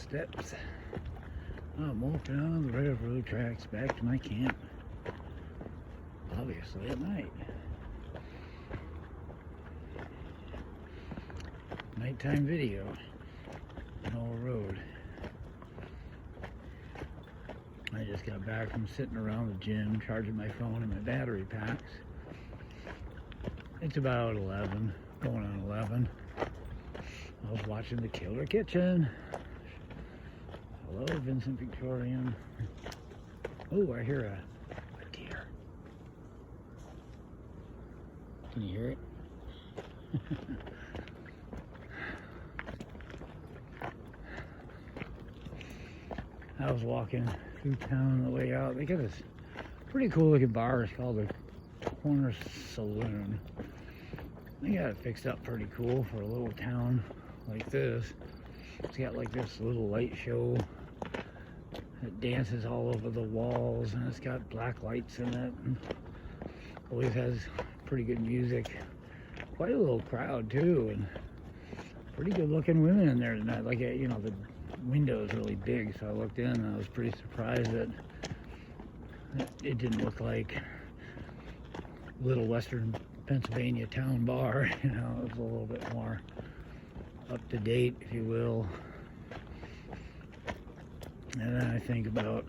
steps. I'm walking on the railroad tracks back to my camp. Obviously at night. Nighttime video on all road. I just got back from sitting around the gym charging my phone and my battery packs. It's about 11, going on 11. I was watching The Killer Kitchen. Hello, Vincent Victorian. Oh, I hear a deer. Can you hear it? I was walking through town on the way out. They got this pretty cool looking bar. It's called the Corner Saloon. They got it fixed up pretty cool for a little town like this. It's got like this little light show that dances all over the walls, and it's got black lights in it, and always has pretty good music. Quite a little crowd too, and pretty good looking women in there tonight. Like, you know, the window is really big, so I looked in and I was pretty surprised that it didn't look like little Western Pennsylvania town bar. You know, it was a little bit more up to date, if you will. And then I think about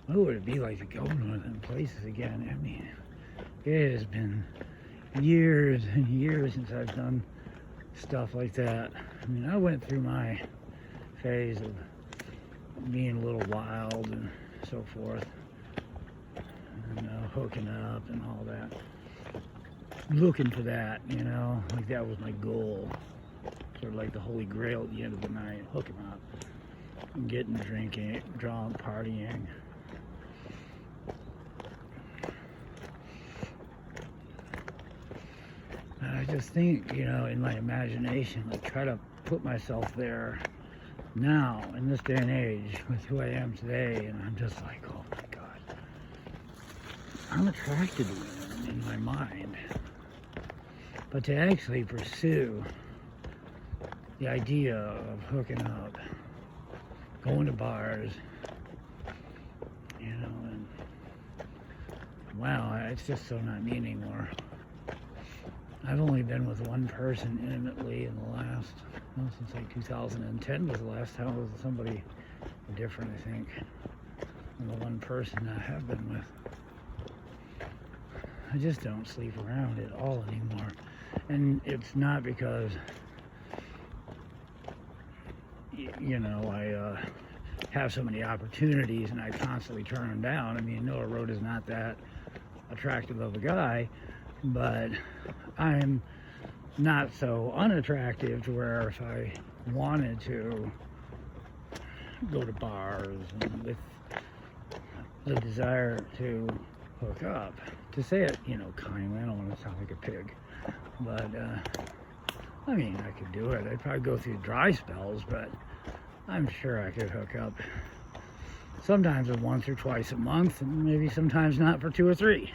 what would it be like to go to one of them places again. I mean, it has been years and years since I've done stuff like that. I mean, I went through my phase of being a little wild and so forth, and hooking up and all that, looking for that, you know, like that was my goal, sort of like the holy grail at the end of the night, hooking up and getting drinking, drunk, partying. And I just think, you know, in my imagination, like, try to put myself there now, in this day and age, with who I am today, and I'm just like, oh my God. I'm attracted to women in my mind. But to actually pursue the idea of hooking up, going to bars, you know, and wow, it's just so not me anymore. I've only been with one person intimately in the last, well, since like 2010 was the last time I was with somebody different, I think, than the one person I have been with. I just don't sleep around at all anymore. And it's not because, you know, I have so many opportunities and I constantly turn them down. I mean, Noah Road is not that attractive of a guy, but I'm not so unattractive to where if I wanted to go to bars and with the desire to hook up, to say it, you know, kindly, I don't want to sound like a pig, but I mean, I could do it. I'd probably go through dry spells, but I'm sure I could hook up sometimes once or twice a month, and maybe sometimes not for 2 or 3.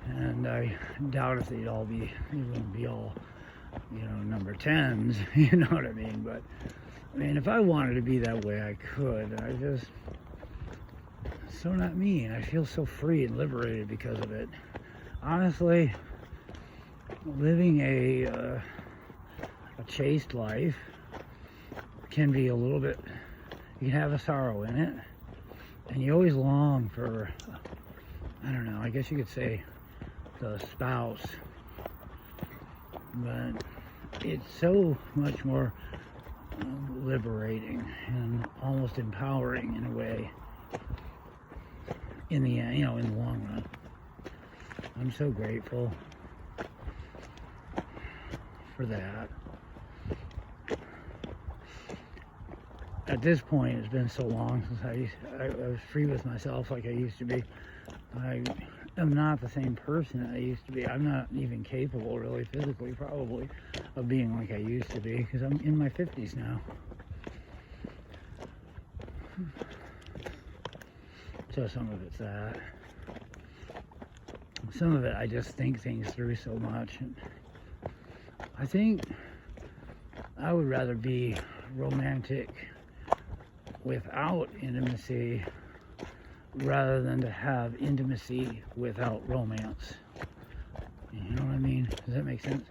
And I doubt if they wouldn't be all, you know, number 10s, you know what I mean? But, I mean, if I wanted to be that way, I could. I just, so not me, and I feel so free and liberated because of it. Honestly, living a chaste life can be a little bit, you can have a sorrow in it, and you always long for, I don't know, I guess you could say, the spouse, but it's so much more liberating and almost empowering in a way in the, you know, in the long run. I'm so grateful for that. At this point, it's been so long since I was free with myself like I used to be. I'm not the same person I used to be. I'm not even capable, really, physically, probably, of being like I used to be, because I'm in my 50s now. So some of it's that. Some of it, I just think things through so much. And I think I would rather be romantic without intimacy rather than to have intimacy without romance. You know what I mean? Does that make sense?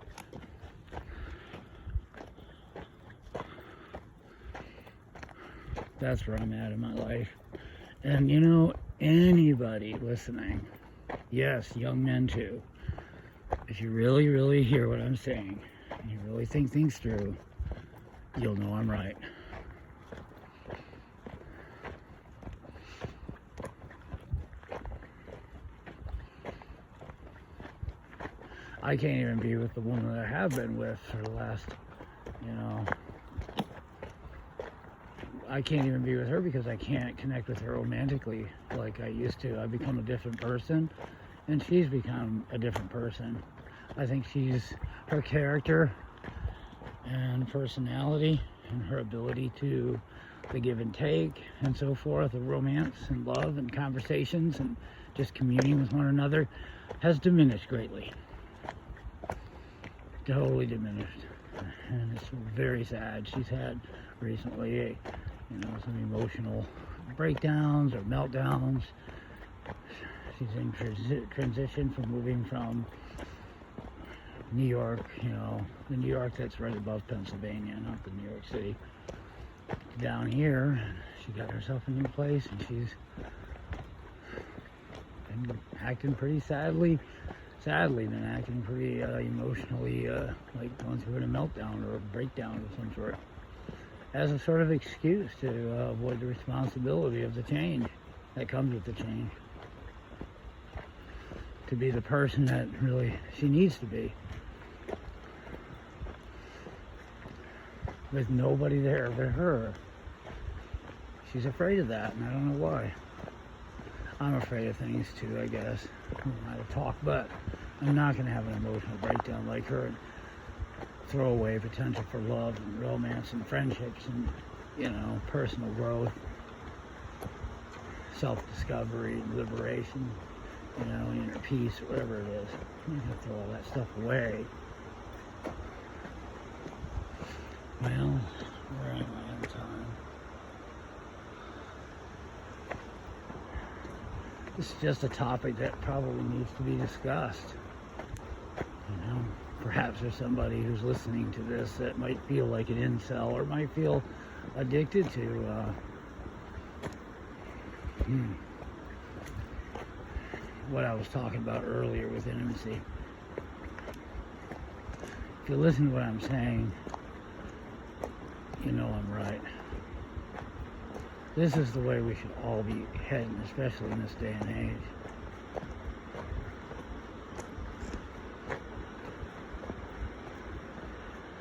That's where I'm at in my life. And you know, anybody listening, yes, young men too, if you really, really hear what I'm saying, and you really think things through, you'll know I'm right. I can't even be with the woman that I have been with for the last, I can't even be with her because I can't connect with her romantically like I used to. I've become a different person, and she's become a different person. I think her character and personality and her ability to the give and take and so forth, of romance and love and conversations and just communing with one another has diminished greatly. Totally diminished. And it's very sad. She's had recently some emotional breakdowns or meltdowns. She's in transition from moving from New York, the New York that's right above Pennsylvania, not the New York City, down here. She got herself a new place, and she's been acting pretty sadly been acting pretty emotionally like going through a meltdown or a breakdown of some sort, as a sort of excuse to avoid the responsibility of the change that comes with the change, to be the person that really she needs to be, with nobody there but her. She's afraid of that, and I don't know why. I'm afraid of things too, I guess. I don't know how to talk, but I'm not going to have an emotional breakdown like her and throw away potential for love and romance and friendships and, personal growth, self-discovery and liberation, inner peace, whatever it is. I'm going to throw all that stuff away. Well, where am I in time? This is just a topic that probably needs to be discussed. Perhaps there's somebody who's listening to this that might feel like an incel or might feel addicted to what I was talking about earlier with intimacy. If you listen to what I'm saying, you know I'm right. This is the way we should all be heading, especially in this day and age.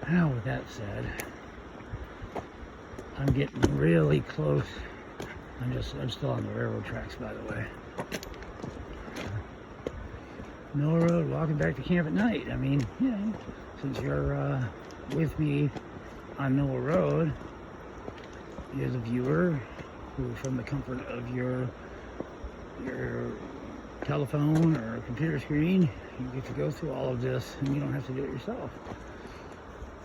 Now, with that said, I'm getting really close. I'm still on the railroad tracks, by the way. Mill Road, walking back to camp at night. I mean, since you're with me on Mill Road, you're the viewer who, from the comfort of your telephone or computer screen, you get to go through all of this, and you don't have to do it yourself.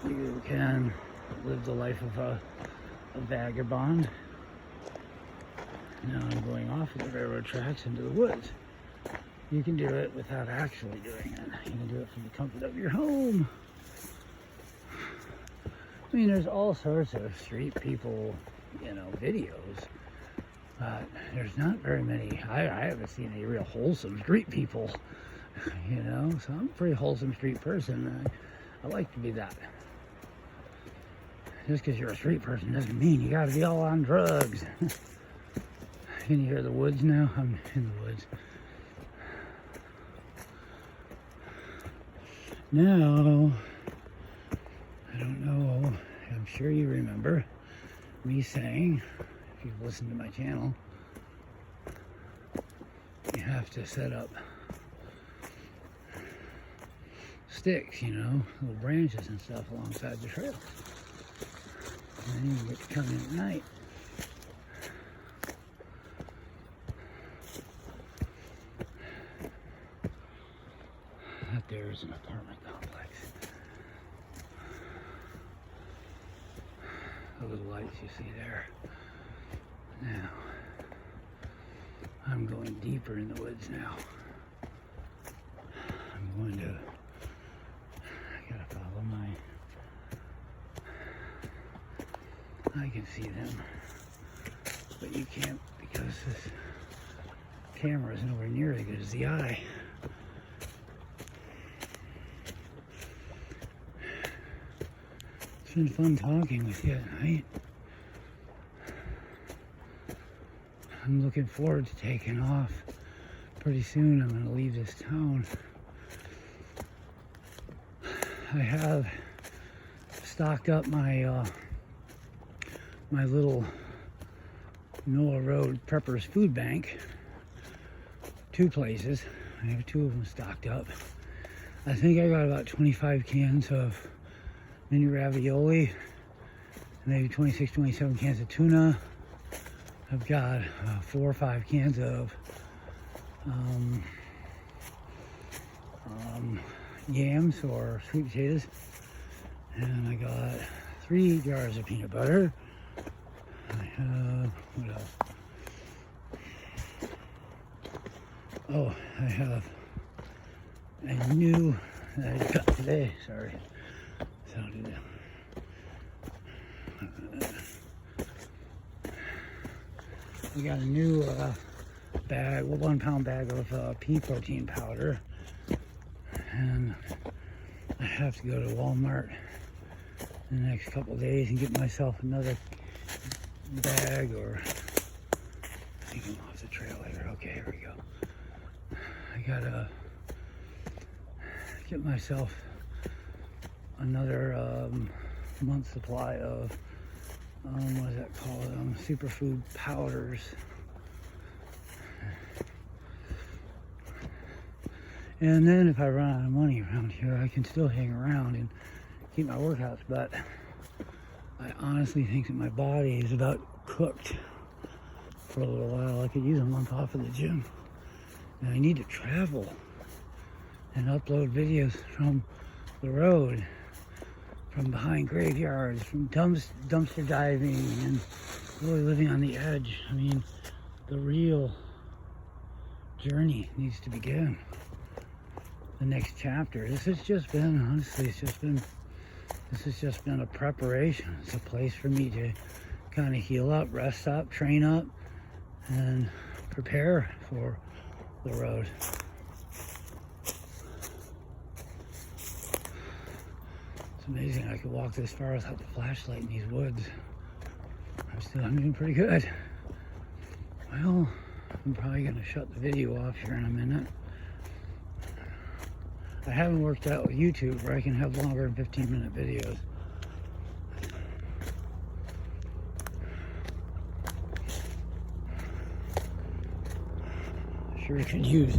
You can live the life of a vagabond. Now I'm going off of the railroad tracks into the woods. You can do it without actually doing it. You can do it from the comfort of your home. I mean, there's all sorts of street people, videos, but there's not very many. I haven't seen any real wholesome street people, so I'm a pretty wholesome street person. I like to be that. Just because you're a street person doesn't mean you gotta be all on drugs. Can you hear the woods now? I'm in the woods. Now, I don't know, I'm sure you remember me saying, if you've listened to my channel, you have to set up sticks, little branches and stuff alongside the trail. And then you get to come in at night. That there is an apartment complex. The little lights you see there. Now, I'm going deeper in the woods now. I'm going to, I gotta follow I can see them, but you can't because this camera is nowhere near as good as the eye. It's been fun talking with you at night. I'm looking forward to taking off. Pretty soon I'm going to leave this town. I have stocked up my my little Noah Road Preppers food bank. 2 places. I have 2 of them stocked up. I think I got about 25 cans of mini ravioli, maybe 26, 27 cans of tuna. I've got 4 or 5 cans of yams or sweet potatoes, and I got 3 jars of peanut butter. I have, what else? Oh, I have a new that I got today. Sorry, sounded. We got a new bag, 1 pound bag of pea protein powder, and I have to go to Walmart in the next couple of days and get myself another bag, or I think I'm off the trail here. Okay, here we go. I gotta get myself another month supply of what is that called? Superfood powders. And then if I run out of money around here, I can still hang around and keep my workouts, but I honestly think that my body is about cooked for a little while. I could use a month off of the gym. And I need to travel and upload videos from the road, from behind graveyards, from dumpster diving, and really living on the edge. I mean, the real journey needs to begin. The next chapter. This has just been, honestly, this has just been a preparation. It's a place for me to kind of heal up, rest up, train up, and prepare for the road. It's amazing I could walk this far without the flashlight in these woods. I'm doing pretty good. Well, I'm probably going to shut the video off here in a minute. I haven't worked out with YouTube where I can have longer than 15-minute videos. Sure could use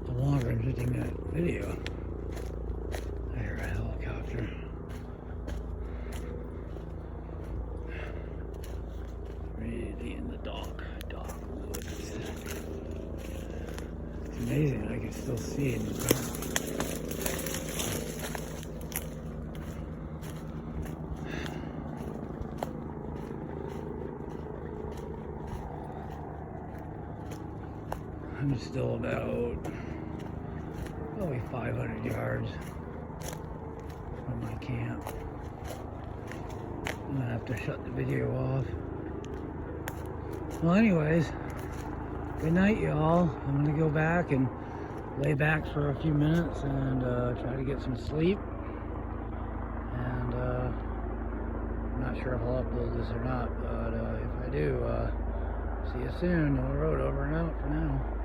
a longer than 15-minute video. I hear a helicopter. Really in the dark woods. It's amazing I can still see it in the dark. I'm still about probably 500 yards from my camp. I'm gonna have to shut the video off. Well, anyways, good night, y'all. I'm gonna go back and lay back for a few minutes and try to get some sleep. And I'm not sure if I'll upload this or not, but if I do, see you soon. Noah Road over and out for now.